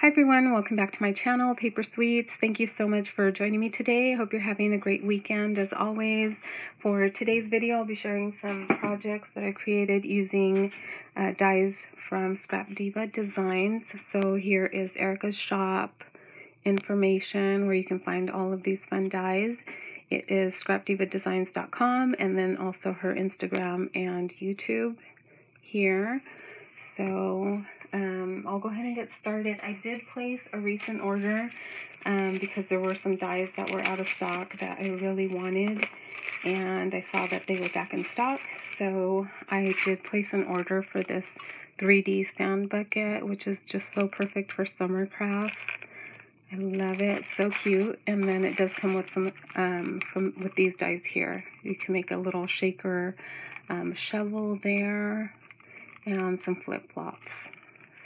Hi everyone, welcome back to my channel, Paper Sweets. Thank you so much for joining me today. I hope you're having a great weekend as always. For today's video, I'll be sharing some projects that I created using dies from Scrap Diva Designs. So here is Erica's shop information where you can find all of these fun dies. It is scrapdivadesigns.com and then also her Instagram and YouTube here. So I'll go ahead and get started. I did place a recent order because there were some dies that were out of stock that I really wanted, and I saw that they were back in stock. So I did place an order for this 3D stand bucket, which is just so perfect for summer crafts. I love it, so cute. And then it does come with some with these dies here. You can make a little shaker shovel there and some flip-flops.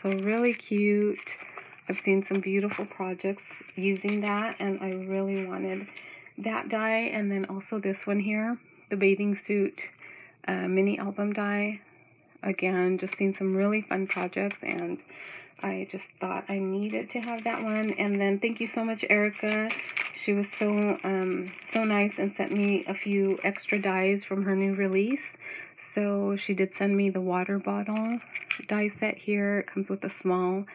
So really cute. I've seen some beautiful projects using that, and I really wanted that die. And then also this one here, the bathing suit mini album die. Again, just seen some really fun projects, and I just thought I needed to have that one. And then thank you so much, Erica. She was so nice and sent me a few extra dies from her new release. So she did send me the water bottle die set here. It comes with a small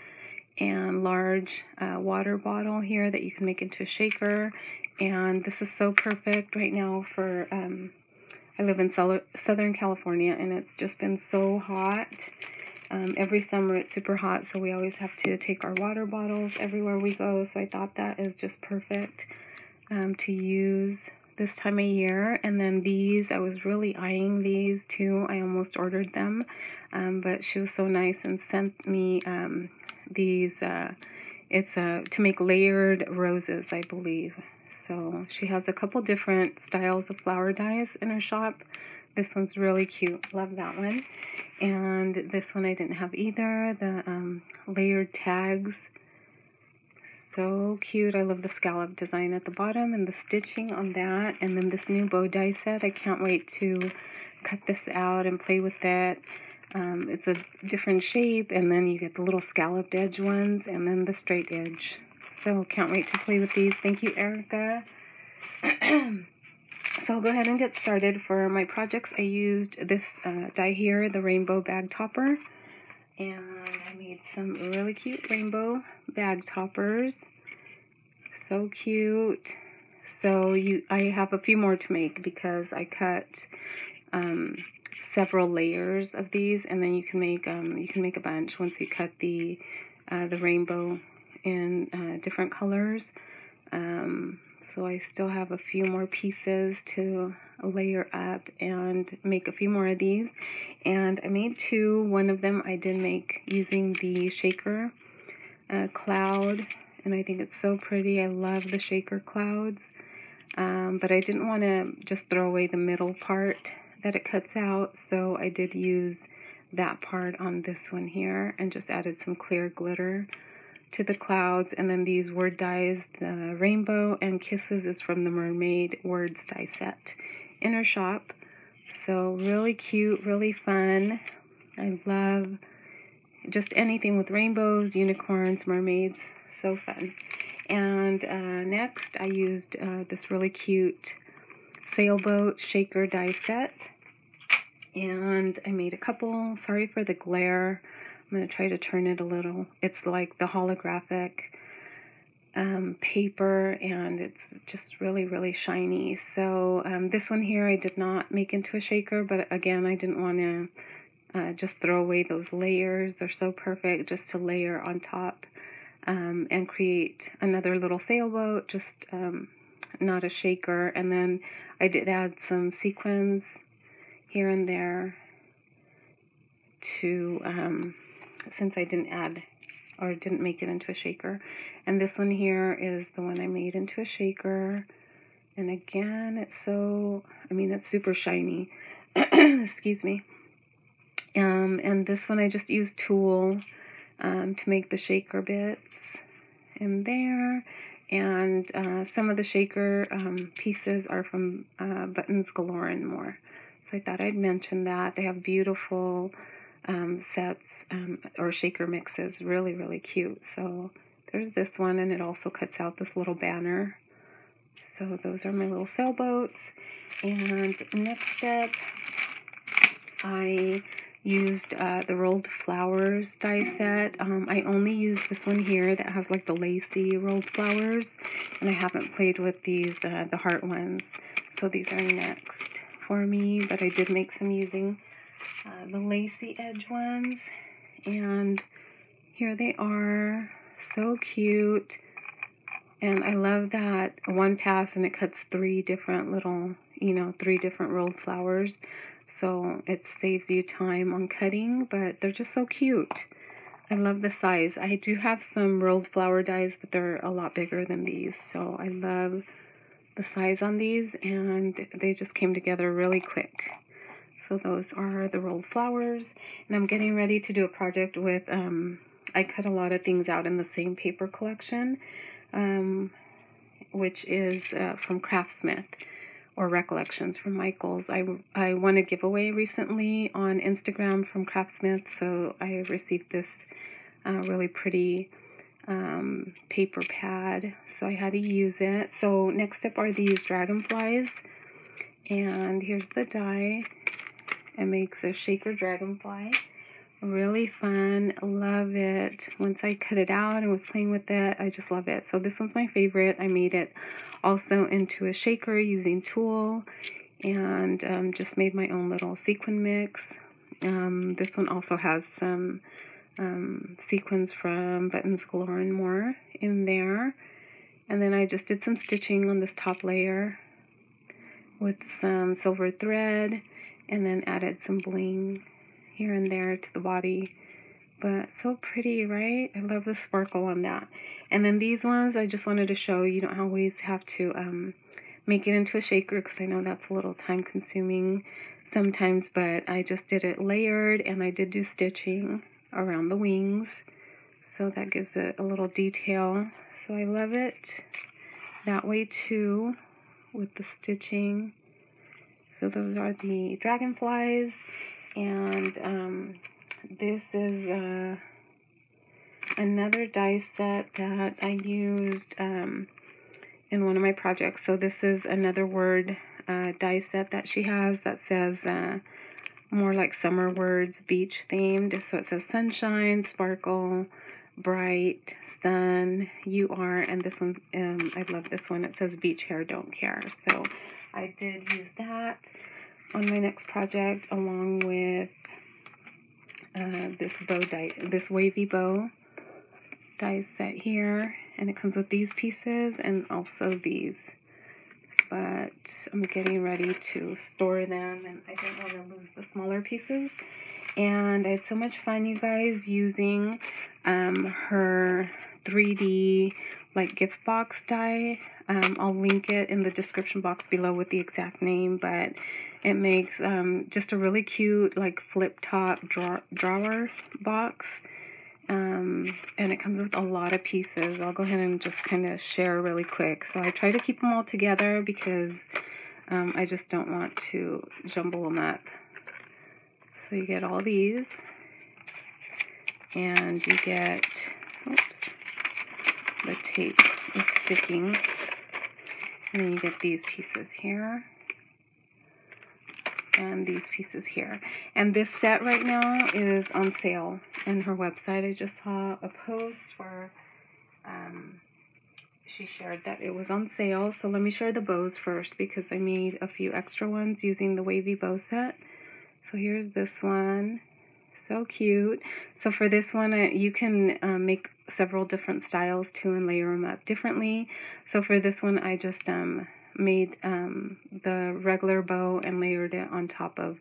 and large water bottle here that you can make into a shaker. And this is so perfect right now for, I live in Southern California, and it's just been so hot. Every summer it's super hot, so we always have to take our water bottles everywhere we go. So I thought that is just perfect to use this time of year. And then these, I was really eyeing these too. I almost ordered them, but she was so nice and sent me these. It's to make layered roses, I believe. So she has a couple different styles of flower dies in her shop. This one's really cute. Love that one. And this one I didn't have either. The layered tags. So cute. I love the scallop design at the bottom and the stitching on that. And then this new bow die set. I can't wait to cut this out and play with it. It's a different shape, and then you get the little scalloped edge ones and then the straight edge. So can't wait to play with these. Thank you, Erica. So I'll go ahead and get started. For my projects, I used this die here, the rainbow bag topper. And I made some really cute rainbow bag toppers. So cute. So I have a few more to make because I cut several layers of these, and then you can make a bunch once you cut the rainbow in different colors. So I still have a few more pieces to layer up and make a few more of these. And I made two. One of them I did make using the shaker cloud, and I think it's so pretty. I love the shaker clouds. But I didn't want to just throw away the middle part that it cuts out, so I did use that part on this one here and just added some clear glitter to the clouds. And then these word dies, the rainbow and kisses, is from the Mermaid Word die set in her shop. So really cute, really fun. I love just anything with rainbows, unicorns, mermaids. So fun. And next I used this really cute Sailboat Shaker die set, and I made a couple. Sorry for the glare. I'm going to try to turn it a little. It's like the holographic paper, and it's just really, really shiny. So this one here I did not make into a shaker, but again, I didn't want to just throw away those layers. They're so perfect just to layer on top and create another little sailboat, just not a shaker. And then I did add some sequins here and there to since I didn't add or didn't make it into a shaker. And this one here is the one I made into a shaker. And again, it's so, it's super shiny. Excuse me. And this one I just used tulle to make the shaker bits in there. And some of the shaker pieces are from Buttons Galore and More. So I thought I'd mention that. They have beautiful sets or shaker mixes. Really, really cute. So there's this one, and it also cuts out this little banner. So those are my little sailboats. And next step, I used the rolled flowers die set. I only used this one here that has like the lacy rolled flowers, and I haven't played with these, the heart ones. So these are next for me, but I did make some using the lacy edge ones. And here they are, so cute. And I love that one pass and it cuts 3 different little, 3 different rolled flowers. So it saves you time on cutting, but they're just so cute. I love the size. I do have some rolled flower dies, but they're a lot bigger than these. So I love the size on these, and they just came together really quick. So those are the rolled flowers. And I'm getting ready to do a project with, I cut a lot of things out in the same paper collection, which is from Craftsmith, or Recollections from Michaels. I won a giveaway recently on Instagram from Craftsmith, so I received this really pretty paper pad, so I had to use it. So next up are these dragonflies, and here's the die. It makes a shaker dragonfly. Really fun, love it. Once I cut it out and was playing with it, I just love it. So this one's my favorite. I made it also into a shaker using tulle, and just made my own little sequin mix. This one also has some sequins from Buttons Galore and More in there. And then I just did some stitching on this top layer with some silver thread, and then added some bling here and there to the body. But so pretty, right? I love the sparkle on that. And then these ones, I just wanted to show you don't always have to make it into a shaker, because I know that's a little time consuming sometimes, but I just did it layered, and I did do stitching around the wings, so that gives it a little detail. So I love it that way too, with the stitching. So those are the dragonflies. And this is another die set that I used in one of my projects. So this is another word die set that she has that says more like summer words, beach themed. So it says sunshine, sparkle, bright, sun, you are, and this one, I love this one. It says beach hair, don't care. So I did use that on my next project, along with this bow die, this wavy bow die set here, and it comes with these pieces and also these. But I'm getting ready to store them, and I don't want to lose the smaller pieces. And I had so much fun, you guys, using her 3D like gift box die. I'll link it in the description box below with the exact name, but it makes just a really cute like flip top drawer box. And it comes with a lot of pieces. I'll go ahead and just kind of share really quick. So I try to keep them all together because I just don't want to jumble them up. So you get all these, and you get, oops, the tape is sticking, and then you get these pieces here, and these pieces here. And this set right now is on sale on her website. I just saw a post where she shared that it was on sale. So let me share the bows first, because I made a few extra ones using the Wavy Bow set. So here's this one, so cute. So for this one, you can make several different styles too and layer them up differently. So for this one, I just made the regular bow and layered it on top of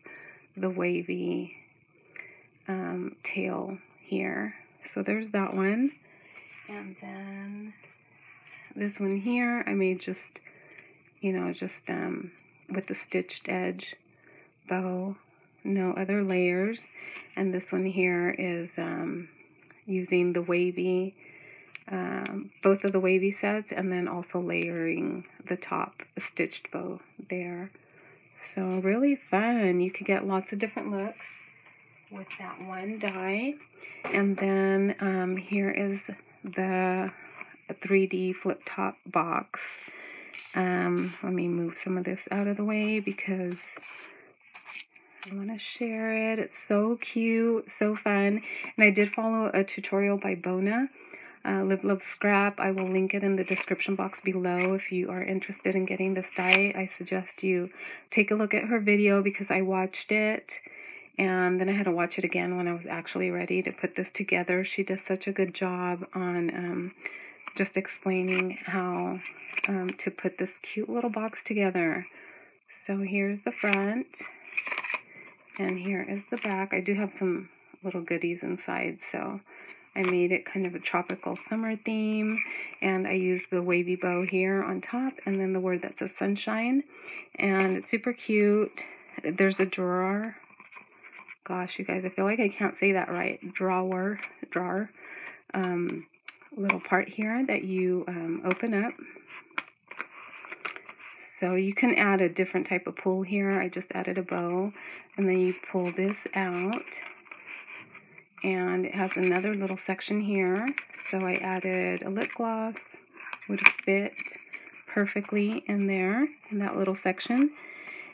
the wavy tail here. So there's that one. And then this one here, I made just, with the stitched edge bow, no other layers. And this one here is using the wavy, both of the wavy sets, and then also layering the top stitched bow there. So really fun. You could get lots of different looks with that one die. And then here is the 3D flip top box. Let me move some of this out of the way because I want to share it. It's so cute, so fun. And I did follow a tutorial by Bona, Live Love Scrap. I will link it in the description box below if you are interested in getting this die. I suggest you take a look at her video because I watched it and then I had to watch it again when I was actually ready to put this together. She does such a good job on just explaining how to put this cute little box together. So here's the front. And here is the back. I do have some little goodies inside, so I made it kind of a tropical summer theme. And I used the wavy bow here on top, and then the word that says sunshine. And it's super cute. There's a drawer. Gosh, you guys, I feel like I can't say that right. Drawer. Little part here that you open up. So you can add a different type of pull here. I just added a bow, and then you pull this out, and it has another little section here. So I added a lip gloss, would fit perfectly in there, in that little section.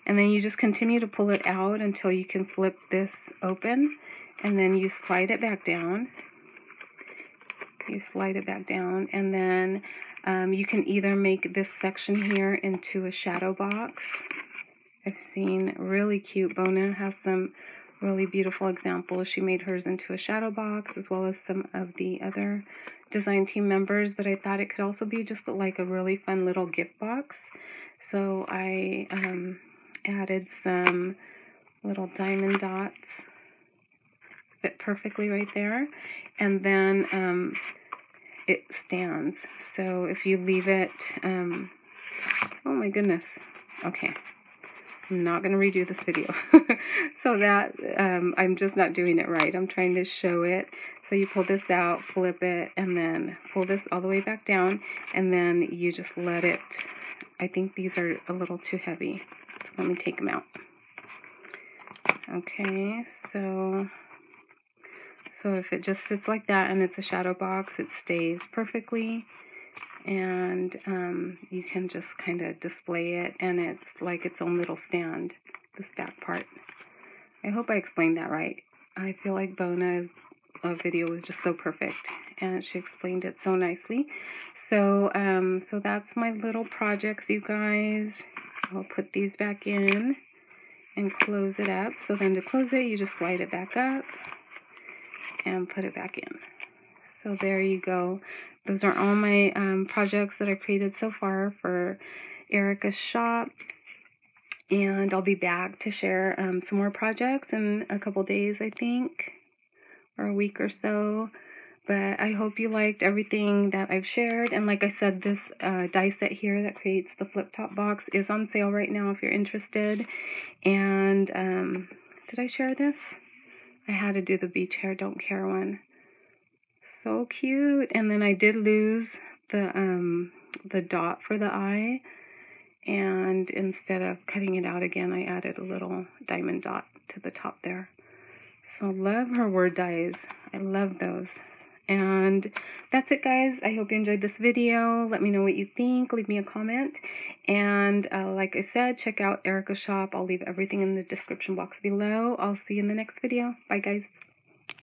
And then you just continue to pull it out until you can flip this open, and then you slide it back down. You slide it back down, and then you can either make this section here into a shadow box. I've seen really cute. Bona has some really beautiful examples. She made hers into a shadow box as well as some of the other design team members, but I thought it could also be just like a really fun little gift box. So I added some little diamond dots. Fit perfectly right there. And then it stands. So if you leave it, oh my goodness. Okay. I'm not going to redo this video. So that, I'm just not doing it right. I'm trying to show it. So you pull this out, flip it, and then pull this all the way back down, and then you just let it, I think these are a little too heavy. So let me take them out. Okay, so if it just sits like that and it's a shadow box, it stays perfectly, and you can just kind of display it, and it's like its own little stand, this back part. I hope I explained that right. I feel like Bona's video was just so perfect, and she explained it so nicely. So, so that's my little projects, you guys. I'll put these back in and close it up. So then to close it, you just slide it back up and put it back in. So there you go. Those are all my projects that I created so far for Erica's shop. And I'll be back to share some more projects in a couple days, I think, or a week or so. But I hope you liked everything that I've shared. And like I said, this die set here that creates the flip top box is on sale right now if you're interested. And did I share this? I had to do the beach hair don't care one. So cute. And then I did lose the dot for the eye, and instead of cutting it out again, I added a little diamond dot to the top there. So love her word dies. I love those. And that's it, guys. I hope you enjoyed this video. Let me know what you think. Leave me a comment. And like I said, check out Erica's shop. I'll leave everything in the description box below. I'll see you in the next video. Bye, guys.